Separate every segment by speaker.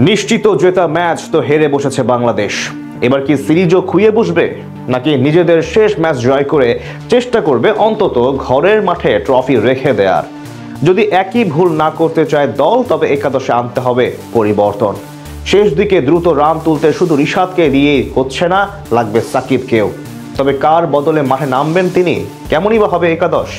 Speaker 1: নিশ্চিত জেতা ম্যাচ তো হেরে বসেছে বাংলাদেশ। এবার কি সিরিজও খুইয়ে বসবে, নাকি নিজেদের শেষ ম্যাচ জয় করে চেষ্টা করবে অন্তত ঘরের মাঠে ট্রফি রেখে দেয়ার? যদি একই ভুল না করতে চায় দল, তবে একাদশে আনতে হবে পরিবর্তন। শেষ দিকে দ্রুত রান তুলতে শুধু রিশাদকে দিয়েই হচ্ছে না, লাগবে সাকিবকেও। তবে কার বদলে মাঠে নামবেন তিনি, কেমনই বা হবে একাদশ,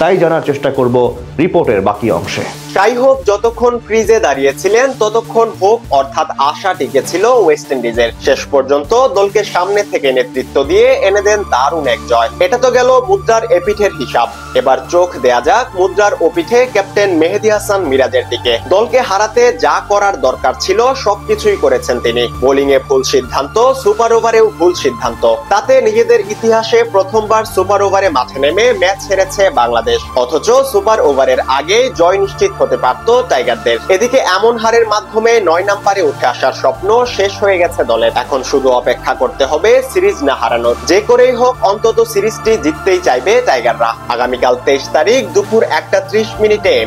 Speaker 1: তাই জানার চেষ্টা করব রিপোর্টের বাকি অংশে।
Speaker 2: শাই হোপ যতক্ষণ ক্রিজে দাঁড়িয়েছিলেন ততক্ষণ হোপ অর্থাৎ আশা টিকেছিল ওয়েস্ট ইন্ডিজের। শেষ পর্যন্ত দলকে সামনে থেকে নেতৃত্ব দিয়ে এনে দেন দারুণ এক জয়। এটা তো গেল মুদ্রার এপিঠের হিসাব। এবার চোখ দেয়া যাক মুদ্রার ওপিঠে ক্যাপ্টেন মেহেদী হাসান মিরাজের দিকে। দলকে হারাতে যা করার দরকার ছিল সবকিছুই করেছেন তিনি। বোলিং এ ভুল সিদ্ধান্ত, সুপার ওভারেও ভুল সিদ্ধান্ত। তাতে নিজেদের ইতিহাসে প্রথমবার সুপার ওভারে মাঠে নেমে ম্যাচ হেরেছে বাংলাদেশ। অথচ সুপার ওভারের আগে জয় নিশ্চিত হতে পারত টাইগারদের। এদিকে এমন হারের মাধ্যমে ৯ নম্বরে উঠে আসার স্বপ্ন শেষ হয়ে গেছে দলের। এখন শুধু অপেক্ষা করতে হবে সিরিজ না হারানোর। যে করেই হোক অন্তত সিরিজটি জিততেই চাইবে টাইগাররা। আগামীকাল ২৩ তারিখ দুপুর ১:৩০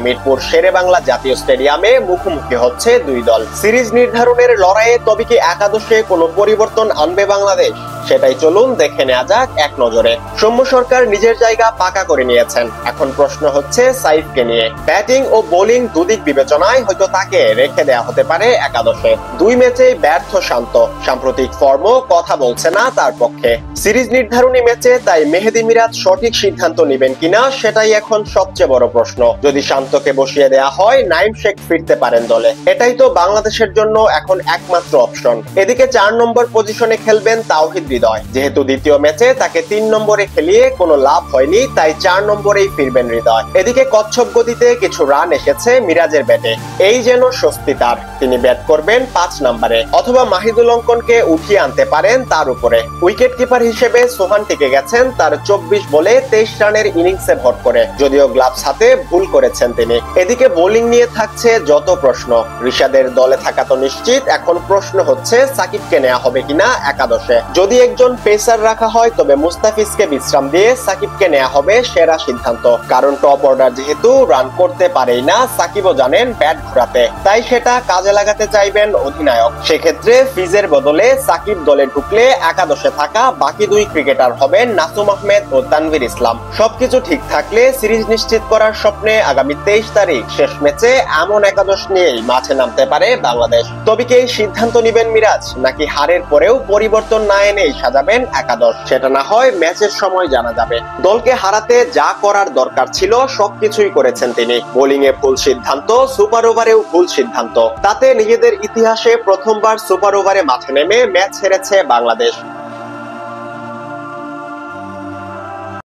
Speaker 2: মিরপুর শেরেবাংলা জাতীয় স্টেডিয়ামে মুখোমুখি হচ্ছে দুই দল। সিরিজ নির্ধারণের লড়াইয়ে তবে কি একাদশে কোনো পরিবর্তন আনবে বাংলাদেশ? সেটাই চলুন দেখে নেওয়া যাক এক নজরে। সৌম্য সরকার নিজের জায়গা পাকা করে নিয়েছেন। এখন প্রশ্ন হচ্ছে সাইফকে নিয়ে। ব্যাটিং ও বোলিং দুদিক বিবেচনায় হয়তো তাকে রেখে দেয়া হতে পারে একাদশে। দুই ম্যাচেই ব্যর্থ শান্ত, সাম্প্রতিক ফর্মও কথা বলছে না তার পক্ষে। সিরিজ নির্ধারণী ম্যাচে তাই মেহেদী মিরাজ সঠিক সিদ্ধান্ত নেবেন কিনা সেটাই এখন সবচেয়ে বড় প্রশ্ন। যদি শান্তকে বসিয়ে দেয়া হয়, নাইম শেখ ফিরতে পারেন দলে। এটাই তো বাংলাদেশের জন্য এখন একমাত্র অপশন। এদিকে ৪ নম্বর পজিশনে খেলবেন তাওহিদ হৃদয়। যেহেতু দ্বিতীয় ম্যাচে তাকে ৩ নম্বরে খেলিয়ে কোনো লাভ হয়নি, তাই ৪ নম্বরেই ফিরবেন হৃদয়। এদিকে কচ্ছপ গতিতে কিছু রান এসেছে মিরাজের ব্যাটে, এই যেন স্বস্তি তার। তিনি ব্যাট করবেন ৫ নম্বরে, অথবা মাহিদুল অঙ্কনকে উঠিয়ে আনতে পারেন তার উপরে। উইকেট কিপার হিসেবে সোহান টিকে গেছেন তার ২৪ বলে ২৩ রানের ইনিংসে ভর করে, যদিও গ্লাভস হাতে ভুল করেছেন তিনি। এদিকে বোলিং নিয়ে থাকছে যত প্রশ্ন। রিশাদের দলে থাকা তো নিশ্চিত, এখন প্রশ্ন হচ্ছে সাকিবকে নেওয়া হবে কিনা একাদশে। যদি একজন পেসার রাখা হয়, তবে মুস্তাফিজকে বিশ্রাম দিয়ে সাকিবকে নেওয়া হবে সেরা সিদ্ধান্ত। কারণ টপ অর্ডার যেহেতু রান করতে পারেই না, সাকিবও জানেন ব্যাট ঘোরাতে, তাই সেটা কাজে লাগাতে চাইবেন অধিনায়ক। সেক্ষেত্রে ফিজের বদলে সাকিব দলে ঢুকলে একাদশে থাকা বাকি দুই ক্রিকেটার হবেন নাসুম আহমেদ ও তানভীর ইসলাম। সবকিছু ঠিক থাকলে সিরিজ নিশ্চিত করার স্বপ্নে আগামী ২৩ তারিখ শেষ ম্যাচে এমন একাদশ নিয়েই মাঠে নামতে পারে বাংলাদেশ। তবে কি সিদ্ধান্ত নিবেন মিরাজ, নাকি হারের পরেও পরিবর্তন না এনেই সাজাবেন একাদশ? সেটা না হয় ম্যাচের সময় জানা যাবে। দলকে হারাতে যা করার দরকার ছিল সবকিছুই করেছেন তিনি। বোলিং এ ভুল সিদ্ধান্ত, সুপার ওভারেও ভুল সিদ্ধান্ত। তাতে নিজেদের ইতিহাসে প্রথমবার সুপার ওভারে মাঠে নেমে ম্যাচ হেরেছে বাংলাদেশ।